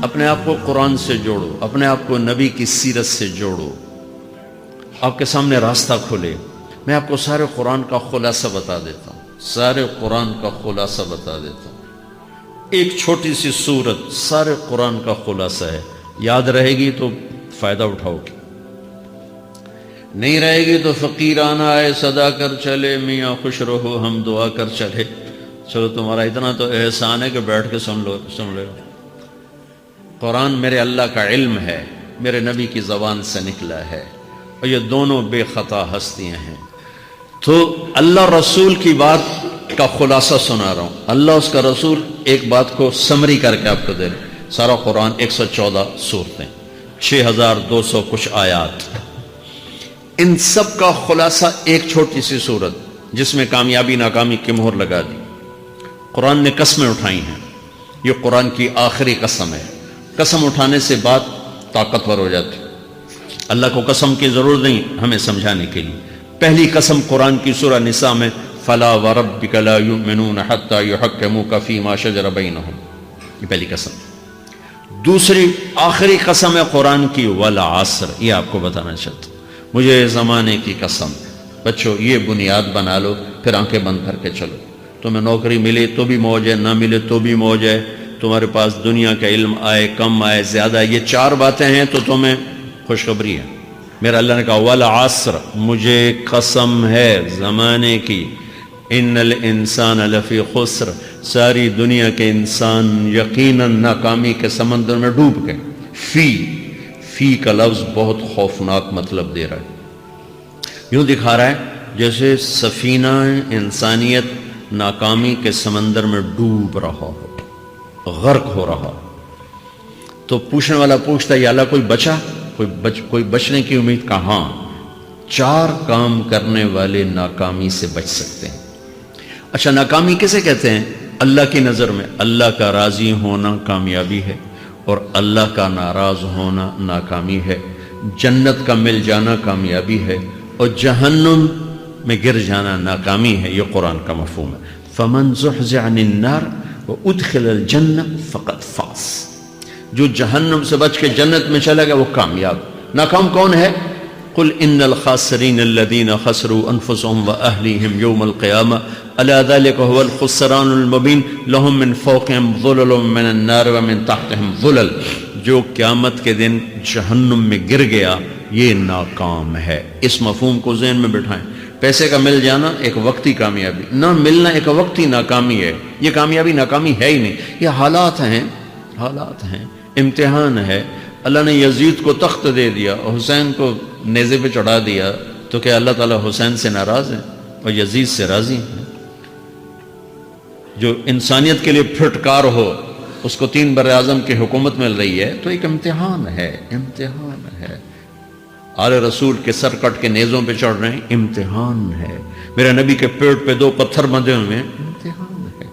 اپنے آپ کو قرآن سے جوڑو، اپنے آپ کو نبی کی سیرت سے جوڑو، آپ کے سامنے راستہ کھلے۔ میں آپ کو سارے قرآن کا خلاصہ بتا دیتا ہوں، سارے قرآن کا خلاصہ بتا دیتا ہوں۔ ایک چھوٹی سی سورت سارے قرآن کا خلاصہ ہے، یاد رہے گی تو فائدہ اٹھاؤ گی، نہیں رہے گی تو فقیرانہ آئے صدا کر چلے، میاں خوش رہو ہم دعا کر چلے۔ چلو تمہارا اتنا تو احسان ہے کہ بیٹھ کے سن لو۔ قرآن میرے اللہ کا علم ہے، میرے نبی کی زبان سے نکلا ہے، اور یہ دونوں بے خطا ہستیاں ہیں۔ تو اللہ رسول کی بات کا خلاصہ سنا رہا ہوں، اللہ اس کا رسول ایک بات کو سمری کر کے آپ کو دے رہے۔ سارا قرآن 114 سورتیں، 6200 کچھ آیات، ان سب کا خلاصہ ایک چھوٹی سی سورت جس میں کامیابی ناکامی کی مہر لگا دی۔ قرآن نے قسمیں اٹھائی ہیں، یہ قرآن کی آخری قسم ہے۔ قسم اٹھانے سے بات طاقتور ہو جاتی، اللہ کو قسم کی ضرورت نہیں ہمیں سمجھانے کے لیے۔ پہلی قسم قرآن کی سورہ نساء میں فَلَا وَرَبِّكَ لَا يُؤْمِنُونَ حَتَّى يُحَكِّمُوكَ فِي مَا شَجَرَ بَيْنَهُمْ، یہ پہلی قسم۔ دوسری آخری قسم ہے قرآن کی وَالْعَصْرِ، یہ آپ کو بتانا چاہتا ہوں، مجھے زمانے کی قسم۔ بچوں یہ بنیاد بنا لو، پھر آنکھیں بند کر کے چلو۔ تمہیں نوکری ملے تو بھی موج ہے، نہ ملے تو بھی موج ہے، تمہارے پاس دنیا کا علم آئے کم آئے زیادہ، یہ چار باتیں ہیں تو تمہیں خوشخبری ہے۔ میرا اللہ نے کہا والعصر، مجھے قسم ہے زمانے کی، ان الانسان لفی خسر، ساری دنیا کے انسان یقیناً ناکامی کے سمندر میں ڈوب گئے۔ فی کا لفظ بہت خوفناک مطلب دے رہا ہے، یوں دکھا رہا ہے جیسے سفینہ انسانیت ناکامی کے سمندر میں ڈوب رہا ہو، غرق ہو رہا۔ تو پوچھنے والا پوچھتا ہے یا اللہ کوئی بچا، کوئی بچنے کی امید؟ کہاں؟ چار کام کرنے والے ناکامی سے بچ سکتے ہیں۔ اچھا ناکامی کسے کہتے ہیں؟ اللہ کی نظر میں اللہ کا راضی ہونا کامیابی ہے، اور اللہ کا ناراض ہونا ناکامی ہے۔ جنت کا مل جانا کامیابی ہے، اور جہنم میں گر جانا ناکامی ہے۔ یہ قرآن کا مفہوم ہے۔ فَمَنْ زُحْزِحَ عَنِ النَّارِ وَأُدْخِلَ الْجَنَّةَ فَقَدْ فَازَ، جو جہنم سے بچ کے جنت میں چلا گیا وہ کامیاب۔ ناکام کون ہے؟ قُلْ إِنَّ الْخَاسِرِينَ الَّذِينَ خَسِرُوا أَنفُسَهُمْ وَأَهْلِيهِمْ يَوْمَ الْقِيَامَةِ أَلَا ذَلِكَ هُوَ الْخُسْرَانُ الْمُبِينُ لَهُم مِّن فَوْقِهِمْ ظُلَلٌ مِّنَ النَّارِ وَمِن تَحْتِهِمْ ظُلَلٌ، جو قیامت کے دن جہنم میں گر گیا یہ ناکام ہے۔ اس مفہوم کو ذہن میں بٹھائیں۔ پیسے کا مل جانا ایک وقتی کامیابی، نہ ملنا ایک وقتی ناکامی ہے۔ یہ کامیابی ناکامی ہے ہی نہیں، یہ حالات ہیں، امتحان ہے۔ اللہ نے یزید کو تخت دے دیا اور حسین کو نیزے پہ چڑھا دیا، تو کیا اللہ تعالیٰ حسین سے ناراض ہے اور یزید سے راضی ہے؟ جو انسانیت کے لیے پھٹکار ہو اس کو 3 براعظم کی حکومت مل رہی ہے، تو ایک امتحان ہے۔ آل رسول کے سر کٹ کے نیزوں پہ چڑھ رہے ہیں، امتحان ہے۔ میرے نبی کے پیٹ پہ 2 پتھر بندھے ہوئے ہیں، امتحان ہے۔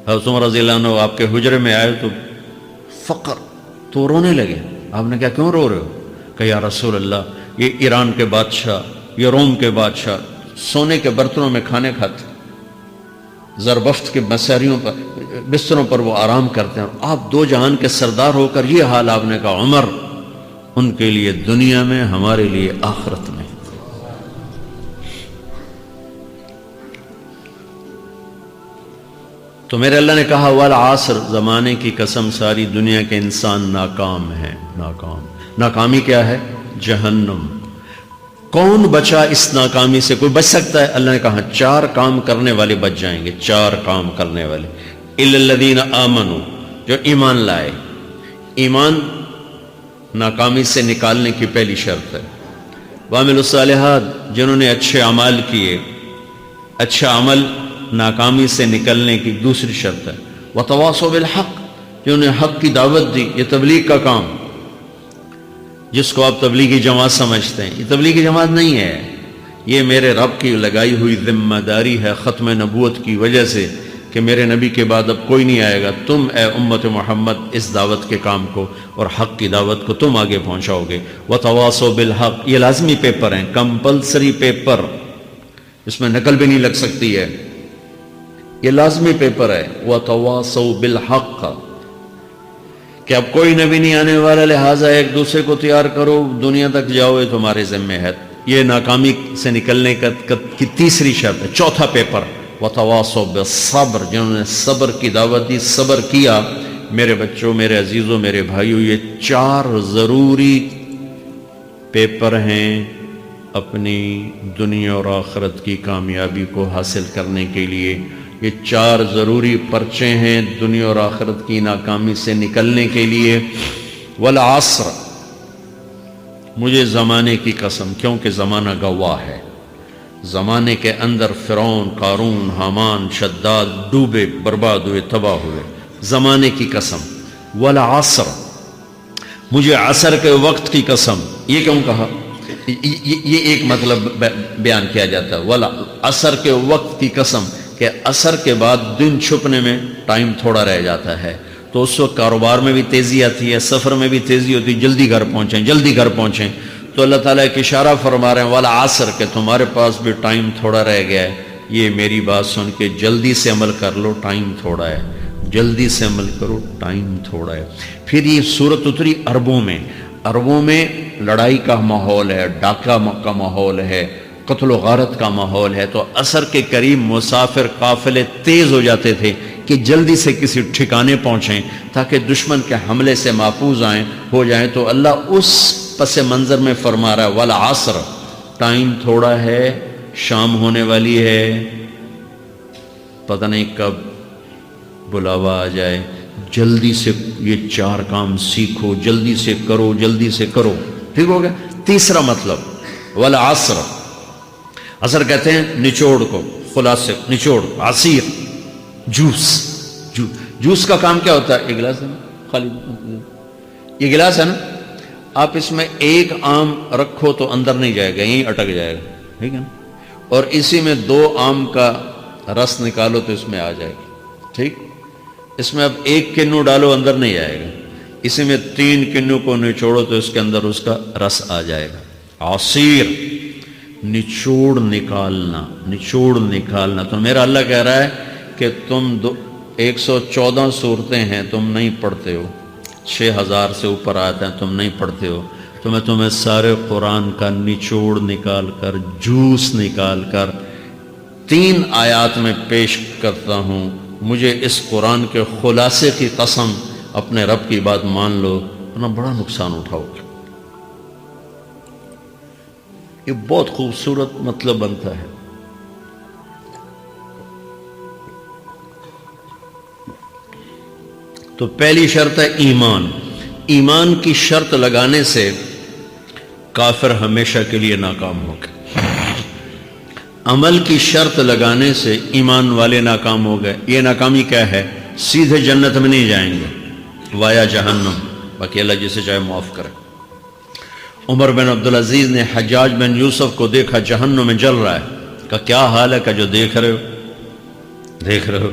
حضرت عمر رضی اللہ عنہ آپ کے حجرے میں آئے تو فقر، تو رونے لگے۔ آپ نے کہا کیوں رو رہے ہو؟ کہ یا رسول اللہ یہ ایران کے بادشاہ، یہ روم کے بادشاہ سونے کے برتنوں میں کھانے کھاتے، زربفت کے بستروں پر وہ آرام کرتے ہیں، اور آپ 2 جہان کے سردار ہو کر یہ حال۔ آپ نے کہا عمر ان کے لیے دنیا میں، ہمارے لیے آخرت میں۔ تو میرے اللہ نے کہا والعصر، زمانے کی قسم ساری دنیا کے انسان ناکام ہیں، ناکامی کیا ہے؟ جہنم۔ کون بچا اس ناکامی سے؟ کوئی بچ سکتا ہے؟ اللہ نے کہا 4 کام کرنے والے بچ جائیں گے، 4 کام کرنے والے۔ اِلَّا الَّذِينَ آمَنُوا، جو ایمان لائے۔ ایمان ناکامی سے نکالنے کی پہلی شرط ہے۔ وَعَمِلُوا الصَّالِحَاتِ، جنہوں نے اچھے اعمال کیے۔ اچھا عمل ناکامی سے نکلنے کی دوسری شرط ہے۔ وَتَوَاصَوْا بِالْحَقِّ، جنہوں نے حق کی دعوت دی۔ یہ تبلیغ کا کام، جس کو آپ تبلیغی جماعت سمجھتے ہیں، یہ تبلیغی جماعت نہیں ہے، یہ میرے رب کی لگائی ہوئی ذمہ داری ہے ختم نبوت کی وجہ سے، کہ میرے نبی کے بعد اب کوئی نہیں آئے گا، تم اے امت محمد اس دعوت کے کام کو اور حق کی دعوت کو تم آگے پہنچاؤ گے۔ وَتَوَاصَوْا بِالْحَقِّ، یہ لازمی پیپر ہیں، کمپلسری پیپر، اس میں نقل بھی نہیں لگ سکتی ہے۔ یہ لازمی پیپر ہے، وَتَوَاصَوْا بِالْحَقِّ، کہ اب کوئی نبی نہیں آنے والا، لہٰذا ایک دوسرے کو تیار کرو، دنیا تک جاؤ، یہ تمہارے ذمہ ہے۔ یہ ناکامی سے نکلنے کی تیسری شرط ہے۔ چوتھا پیپر وَتَوَاصَوْا بِالصَّبْرِ، جنہوں نے صبر کی دعوت دی، صبر کیا۔ میرے بچوں، میرے عزیزوں، میرے بھائیوں، یہ 4 ضروری پیپر ہیں اپنی دنیا اور آخرت کی کامیابی کو حاصل کرنے کے لیے۔ یہ 4 ضروری پرچے ہیں دنیا اور آخرت کی ناکامی سے نکلنے کے لیے۔ والعصر، مجھے زمانے کی قسم، کیونکہ زمانہ گواہ ہے۔ زمانے کے اندر فرعون، قارون، حامان، شداد ڈوبے، برباد ہوئے، تباہ ہوئے۔ زمانے کی قسم۔ والعصر، مجھے عصر کے وقت کی قسم۔ یہ کیوں کہا؟ یہ ایک مطلب بیان کیا جاتا ہے، والعصر کے وقت کی قسم، کہ عصر کے بعد دن چھپنے میں ٹائم تھوڑا رہ جاتا ہے، تو اس وقت کاروبار میں بھی تیزی آتی ہے، سفر میں بھی تیزی ہوتی ہے، جلدی گھر پہنچیں، جلدی گھر پہنچیں۔ تو اللہ تعالیٰ ایک اشارہ فرما رہے ہیں والعصر، کہ تمہارے پاس بھی ٹائم تھوڑا رہ گیا ہے، یہ میری بات سن کے جلدی سے عمل کر لو، ٹائم تھوڑا ہے، جلدی سے عمل کرو، ٹائم تھوڑا ہے۔ پھر یہ صورت اتری عربوں میں۔ عربوں میں لڑائی کا ماحول ہے، ڈاکہ کا ماحول ہے، قتل و غارت کا ماحول ہے، تو عصر کے قریب مسافر قافلے تیز ہو جاتے تھے کہ جلدی سے کسی ٹھکانے پہنچیں تاکہ دشمن کے حملے سے محفوظ ہو جائیں۔ تو اللہ اس پس منظر میں فرما رہا ہے والعصر، ٹائم تھوڑا ہے، شام ہونے والی ہے، پتہ نہیں کب بلاوا آ جائے، جلدی سے یہ 4 کام سیکھو، جلدی سے کرو، جلدی سے کرو۔ ٹھیک ہو گیا؟ تیسرا مطلب والعصر، عصر کہتے ہیں نچوڑ کو، خلاصے، نچوڑ، عصیر، جوس کا کام کیا ہوتا ہے؟ یہ گلاس ہے نا، خالی یہ گلاس ہے نا، آپ اس میں 1 آم رکھو تو اندر نہیں جائے گا، یہیں اٹک جائے گا، ٹھیک ہے نا، اور اسی میں 2 آم کا رس نکالو تو اس میں آ جائے گا، ٹھیک۔ اس میں اب 1 کنو ڈالو، اندر نہیں آئے گا، اسی میں 3 کنو کو نچوڑو تو اس کے اندر اس کا رس آ جائے گا۔ عصیر، نچوڑ نکالنا، نچوڑ نکالنا۔ تو میرا اللہ کہہ رہا ہے کہ تم 114 صورتیں ہیں، تم نہیں پڑھتے ہو، 6000 سے اوپر آتے ہیں، تم نہیں پڑھتے ہو، تو میں تمہیں سارے قرآن کا نچوڑ نکال کر، جوس نکال کر 3 آیات میں پیش کرتا ہوں۔ مجھے اس قرآن کے خلاصے کی قسم، اپنے رب کی بات مان لو، ورنہ بڑا نقصان اٹھاؤ گے۔ یہ بہت خوبصورت مطلب بنتا ہے۔ تو پہلی شرط ہے ایمان۔ ایمان کی شرط لگانے سے کافر ہمیشہ کے لیے ناکام ہو گئے۔ عمل کی شرط لگانے سے ایمان والے ناکام ہو گئے۔ یہ ناکامی کیا ہے؟ سیدھے جنت میں نہیں جائیں گے، وایا جہنم، باقی اللہ جسے چاہے معاف کرے۔ عمر بن عبدالعزیز نے حجاج بن یوسف کو دیکھا جہنم میں جل رہا ہے، کہا کیا حال ہے؟ کہ جو دیکھ رہے ہو،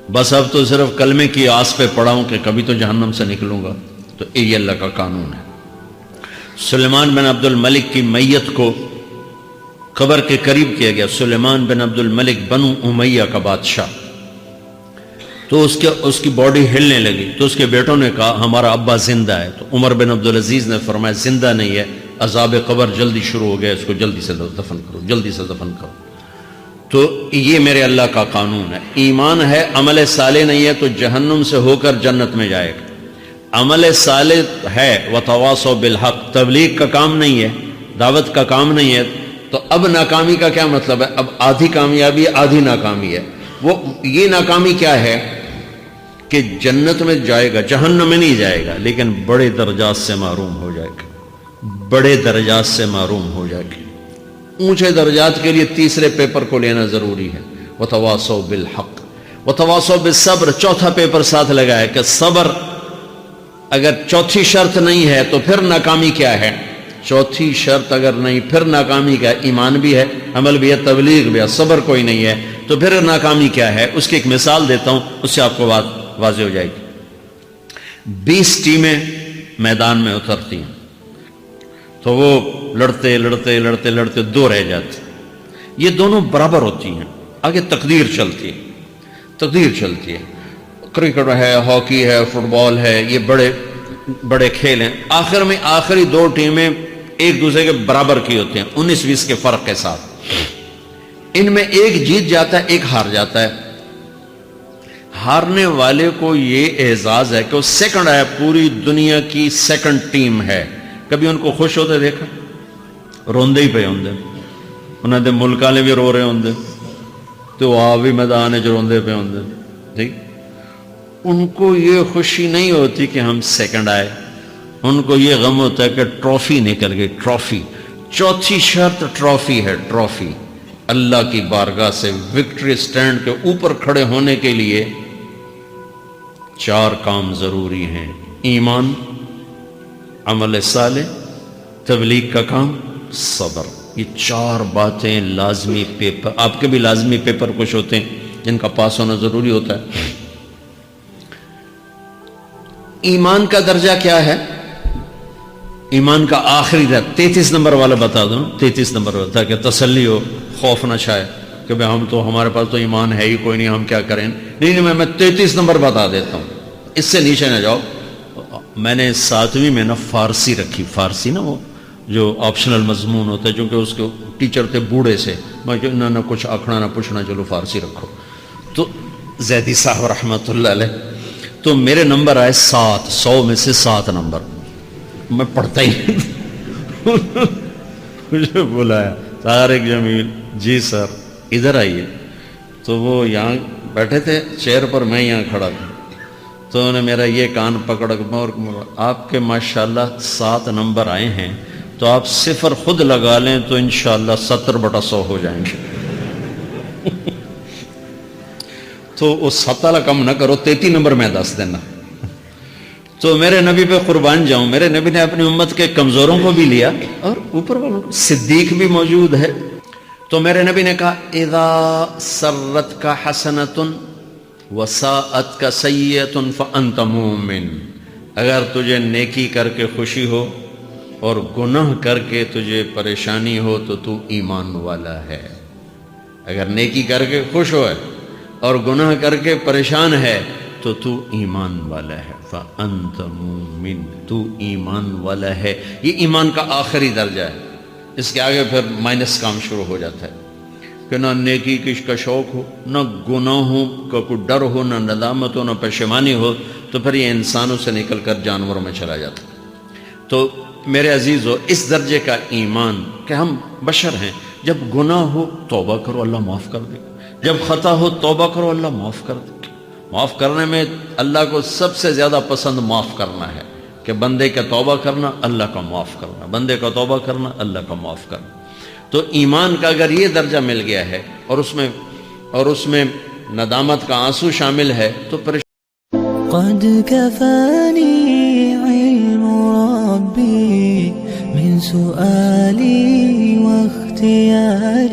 بس اب تو صرف کلمے کی آس پہ پڑا ہوں کہ کبھی تو جہنم سے نکلوں گا۔ تو یہ اللہ کا قانون ہے۔ سلیمان بن عبد الملک کی میت کو قبر کے قریب کیا گیا۔ سلیمان بن عبد الملک بنو امیہ کا بادشاہ، تو اس کی باڈی ہلنے لگی، تو اس کے بیٹوں نے کہا ہمارا ابا زندہ ہے۔ تو عمر بن عبدالعزیز نے فرمایا زندہ نہیں ہے، عذاب قبر جلدی شروع ہو گیا، اس کو جلدی سے دفن کرو، جلدی سے دفن کرو۔ تو یہ میرے اللہ کا قانون ہے۔ ایمان ہے، عمل صالح نہیں ہے تو جہنم سے ہو کر جنت میں جائے گا۔ عمل صالح ہے، وتواصوا بالحق، تبلیغ کا کام نہیں ہے، دعوت کا کام نہیں ہے، تو اب ناکامی کا کیا مطلب ہے؟ اب آدھی کامیابی آدھی ناکامی ہے۔ وہ یہ ناکامی کیا ہے کہ جنت میں جائے گا، جہنم میں نہیں جائے گا، لیکن بڑے درجات سے محروم ہو جائے گا، بڑے درجات سے محروم ہو جائے گا۔ اونچے درجات کے لیے تیسرے پیپر کو لینا ضروری ہے، وتواصوا بالحق وتواصوا بالصبر۔ چوتھا پیپر ساتھ لگا ہے کہ صبر، اگر چوتھی شرط نہیں ہے تو پھر ناکامی کیا ہے؟ چوتھی شرط اگر نہیں، پھر ناکامی کیا ہے؟ ایمان بھی ہے، عمل بھی ہے، تبلیغ بھی ہے، صبر کوئی نہیں ہے، تو پھر ناکامی کیا ہے؟ اس کی ایک مثال دیتا ہوں، اس سے آپ کو بات واضح ہو جائے گی۔ 20 ٹیمیں میدان میں اترتی ہیں، تو وہ لڑتے 2 رہ جاتے، یہ دونوں برابر ہوتی ہیں، آگے تقدیر چلتی ہے، تقدیر چلتی ہے، کرکٹ ہے، ہاکی ہے، فٹ بال ہے، یہ بڑے بڑے کھیل ہیں، آخر میں آخری دو ٹیمیں ایک دوسرے کے برابر کی ہوتی ہیں 19-20 کے فرق کے ساتھ، ان میں ایک جیت جاتا ہے، ایک ہار جاتا ہے۔ ہارنے والے کو یہ اعزاز ہے کہ وہ سیکنڈ ہے، پوری دنیا کی سیکنڈ ٹیم ہے۔ کبھی ان کو خوش ہوتے دیکھا؟ روندے ہی پہ ہوندے، انہوں نے ملک والے بھی رو رہے ہوندے تو آپ بھی میدان جو روندے پہ ہوندے، ٹھیک؟ ان کو یہ خوشی نہیں ہوتی کہ ہم سیکنڈ آئے، ان کو یہ غم ہوتا ہے کہ ٹرافی نکل گئی، ٹرافی۔ چوتھی شرط ٹرافی ہے، ٹرافی۔ اللہ کی بارگاہ سے وکٹری سٹینڈ کے اوپر کھڑے ہونے کے لیے 4 کام ضروری ہیں: ایمان، عمل صالح، تبلیغ کا کام، صبر۔ یہ 4 باتیں لازمی پیپر، آپ کے بھی لازمی پیپر کچھ ہوتے ہیں جن کا پاس ہونا ضروری ہوتا ہے۔ ایمان کا درجہ کیا ہے؟ ایمان کا آخری درجہ 33 نمبر والا بتا دوں، 33 نمبر والا، تاکہ تسلی ہو، خوف نہ چھائے کہ بھئی ہم تو، ہمارے پاس تو ایمان ہے ہی کوئی نہیں، ہم کیا کریں۔ نہیں، میں 33 نمبر بتا دیتا ہوں، اس سے نیچے نہ جاؤ۔ میں نے 7ویں میں نا فارسی رکھی، فارسی نا وہ جو آپشنل مضمون ہوتا ہے، چونکہ اس کے ٹیچر تھے بوڑھے سے، میں کہ نہ کچھ آکھنا نہ پوچھنا، چلو فارسی رکھو۔ تو زیدی صاحب رحمۃ اللہ علیہ، تو میرے نمبر آئے 7، 100 میں سے 7 نمبر، میں پڑھتا ہی مجھے بلایا طارق جمیل، جی سر ادھر آئیے۔ تو وہ یہاں بیٹھے تھے چیئر پر، میں یہاں کھڑا تھا، تو انہوں نے میرا یہ کان پکڑ اور آپ کے ماشاءاللہ 7 نمبر آئے ہیں، تو آپ 0 خود لگا لیں تو انشاءاللہ 70/100 ہو جائیں گے۔ تو وہ 7 والا کم نہ کرو، 33 نمبر میں 10 دینا۔ تو میرے نبی پہ قربان جاؤں، میرے نبی نے اپنی امت کے کمزوروں کو بھی لیا اور اوپر والوں کو، صدیق بھی موجود ہے۔ تو میرے نبی نے کہا اذا سرتک حسنۃ وساءتک سیئۃ فانت مومن، اگر تجھے نیکی کر کے خوشی ہو اور گناہ کر کے تجھے پریشانی ہو تو تو ایمان والا ہے۔ اگر نیکی کر کے خوش ہو اور گناہ کر کے پریشان ہے تو تو ایمان والا ہے، فأنت مومن، تو ایمان والا ہے۔ یہ ایمان کا آخری درجہ ہے، اس کے آگے پھر مائنس کام شروع ہو جاتا ہے کہ نہ نیکی کا شوق ہو، نہ گناہوں کا کوئی ڈر ہو، نہ ندامت ہو، نہ پشیمانی ہو، تو پھر یہ انسانوں سے نکل کر جانوروں میں چلا جاتا ہے۔ تو میرے عزیزو، اس درجے کا ایمان کہ ہم بشر ہیں، جب گناہ ہو توبہ کرو، اللہ معاف کر دے، جب خطا ہو توبہ کرو، اللہ معاف کر دے۔ معاف کرنے میں اللہ کو سب سے زیادہ پسند معاف کرنا ہے، کہ بندے کا توبہ کرنا، اللہ کا معاف کرنا، بندے کا توبہ کرنا، اللہ کا معاف کرنا۔ تو ایمان کا اگر یہ درجہ مل گیا ہے اور اس میں ندامت کا آنسو شامل ہے تو قد كفاني علم ربي من سؤالي واختياري